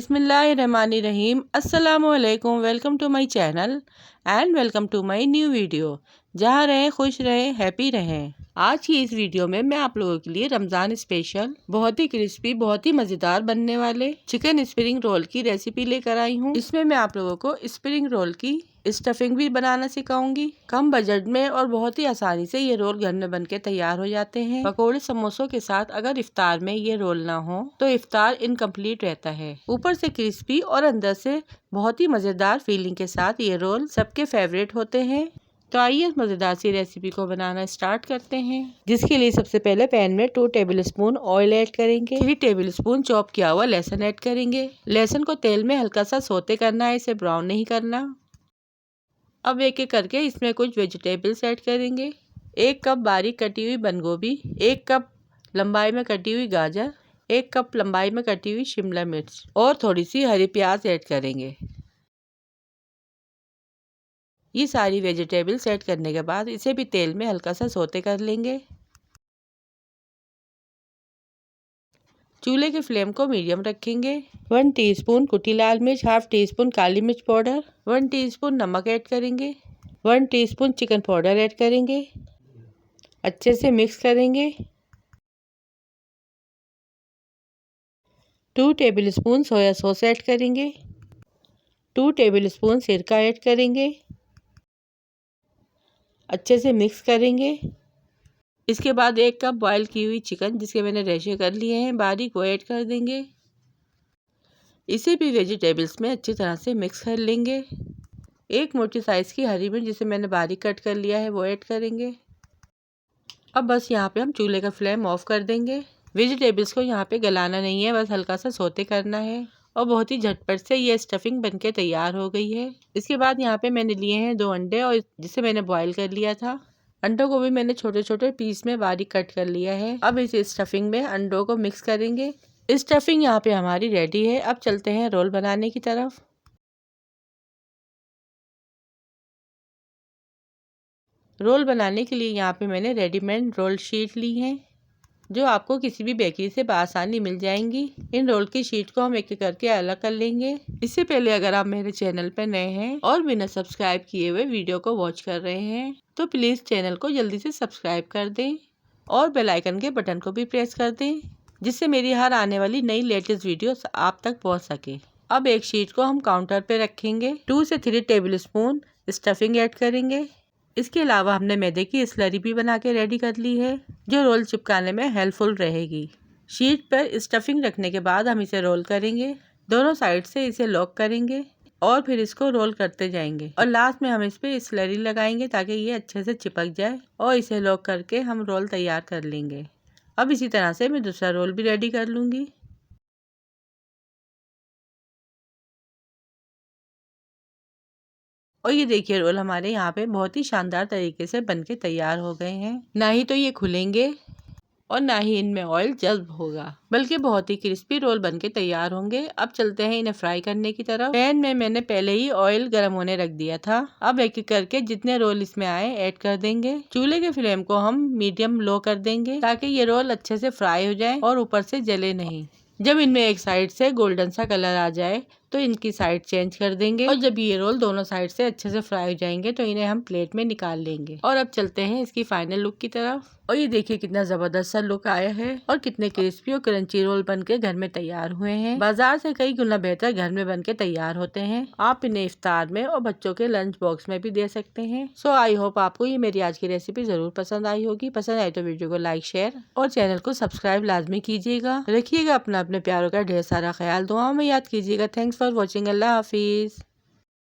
बिस्मिल्लाहिर्रहमानिर्रहीम। अस्सलामुअलैकुम। Welcome to my channel and welcome to my new video. जहाँ रहें खुश रहें, हैप्पी रहें। आज की इस वीडियो में मैं आप लोगों के लिए रमज़ान स्पेशल बहुत ही क्रिस्पी, बहुत ही मज़ेदार बनने वाले चिकन स्प्रिंग रोल की रेसिपी लेकर आई हूँ। इसमें मैं आप लोगों को स्प्रिंग रोल की स्टफिंग भी बनाना सिखाऊंगी। कम बजट में और बहुत ही आसानी से ये रोल घर में बनके तैयार हो जाते हैं। पकोड़े समोसों के साथ अगर इफ्तार में ये रोल ना हो तो इफ्तार इनकम्प्लीट रहता है। ऊपर से क्रिस्पी और अंदर से बहुत ही मज़ेदार फीलिंग के साथ ये रोल सबके फेवरेट होते हैं। तो आइए मज़ेदार सी रेसिपी को बनाना स्टार्ट करते हैं। जिसके लिए सबसे पहले पैन में 2 टेबलस्पून ऑयल ऐड करेंगे। 3 टेबलस्पून चॉप किया हुआ लहसुन ऐड करेंगे। लहसुन को तेल में हल्का सा सोते करना है, इसे ब्राउन नहीं करना। अब एक एक करके इसमें कुछ वेजिटेबल्स ऐड करेंगे। 1 कप बारीक कटी हुई बंद गोभी, 1 कप लंबाई में कटी हुई गाजर, 1 कप लंबाई में कटी हुई शिमला मिर्च और थोड़ी सी हरी प्याज ऐड करेंगे। ये सारी वेजिटेबल्स ऐड करने के बाद इसे भी तेल में हल्का सा सोते कर लेंगे। चूल्हे के फ्लेम को मीडियम रखेंगे। 1 टीस्पून कुटी लाल मिर्च, हाफ टीस्पून काली मिर्च पाउडर, 1 टीस्पून नमक ऐड करेंगे, 1 टीस्पून चिकन पाउडर ऐड करेंगे। अच्छे से मिक्स करेंगे। 2 टेबलस्पून सोया सॉस ऐड करेंगे, 2 टेबलस्पून सिरका ऐड करेंगे। अच्छे से मिक्स करेंगे। इसके बाद 1 कप बॉयल की हुई चिकन, जिसके मैंने रेशे कर लिए हैं बारीक, वो ऐड कर देंगे। इसे भी वेजिटेबल्स में अच्छी तरह से मिक्स कर लेंगे। 1 मोटी साइज़ की हरी मिर्च, जिसे मैंने बारीक कट कर लिया है, वो ऐड करेंगे। अब बस यहाँ पे हम चूल्हे का फ्लेम ऑफ कर देंगे। वेजिटेबल्स को यहाँ पे गलाना नहीं है, बस हल्का सा सोते करना है और बहुत ही झटपट से ये स्टफिंग बनके तैयार हो गई है। इसके बाद यहाँ पे मैंने लिए हैं 2 अंडे और जिसे मैंने बॉईल कर लिया था। अंडों को भी मैंने छोटे छोटे पीस में बारीक कट कर लिया है। अब इस स्टफिंग में अंडों को मिक्स करेंगे। स्टफिंग यहाँ पे हमारी रेडी है। अब चलते हैं रोल बनाने की तरफ। रोल बनाने के लिए यहाँ पे मैंने रेडीमेड रोल शीट ली है, जो आपको किसी भी बेकरी से बआसानी मिल जाएंगी। इन रोल की शीट को हम एक एक करके अलग कर लेंगे। इससे पहले अगर आप मेरे चैनल पर नए हैं और बिना सब्सक्राइब किए हुए वीडियो को वॉच कर रहे हैं तो प्लीज़ चैनल को जल्दी से सब्सक्राइब कर दें और बेल आइकन के बटन को भी प्रेस कर दें, जिससे मेरी हर आने वाली नई लेटेस्ट वीडियोस आप तक पहुंच सके। अब एक शीट को हम काउंटर पे रखेंगे। 2 से 3 टेबलस्पून स्टफिंग ऐड करेंगे। इसके अलावा हमने मैदे की स्लरी भी बना के रेडी कर ली है, जो रोल चिपकाने में हेल्पफुल रहेगी। शीट पर स्टफिंग रखने के बाद हम इसे रोल करेंगे। दोनों साइड से इसे लॉक करेंगे और फिर इसको रोल करते जाएंगे और लास्ट में हम इस पे स्लरी लगाएंगे ताकि ये अच्छे से चिपक जाए और इसे लॉक करके हम रोल तैयार कर लेंगे। अब इसी तरह से मैं दूसरा रोल भी रेडी कर लूँगी। और ये देखिए रोल हमारे यहाँ पे बहुत ही शानदार तरीके से बनके तैयार हो गए हैं। ना ही तो ये खुलेंगे और ना ही इनमें ऑयल जज्ब होगा, बल्कि बहुत ही क्रिस्पी रोल बनके तैयार होंगे। अब चलते हैं इन्हें फ्राई करने की तरफ। पैन में मैंने पहले ही ऑयल गर्म होने रख दिया था। अब एक एक करके जितने रोल इसमें आए ऐड कर देंगे। चूल्हे के फ्लेम को हम मीडियम लो कर देंगे ताकि ये रोल अच्छे से फ्राई हो जाए और ऊपर से जले नहीं। जब इनमें एक साइड से गोल्डन सा कलर आ जाए तो इनकी साइड चेंज कर देंगे और जब ये रोल दोनों साइड से अच्छे से फ्राई हो जाएंगे तो इन्हें हम प्लेट में निकाल लेंगे। और अब चलते हैं इसकी फाइनल लुक की तरफ। और ये देखिए कितना जबरदस्त सा लुक आया है और कितने क्रिस्पी और क्रंची रोल बनके घर में तैयार हुए हैं। बाजार से कई गुना बेहतर घर में बनके तैयार होते हैं। आप इन्हें इफ्तार में और बच्चों के लंच बॉक्स में भी दे सकते हैं। सो आई होप आपको ये मेरी आज की रेसिपी जरूर पसंद आई होगी। पसंद आई तो वीडियो को लाइक, शेयर और चैनल को सब्सक्राइब लाजमी कीजिएगा। रखिएगा अपने प्यारों का ढेर सारा ख्याल। दुआओं में याद कीजिएगा। Thanks for watching. Allah Hafiz.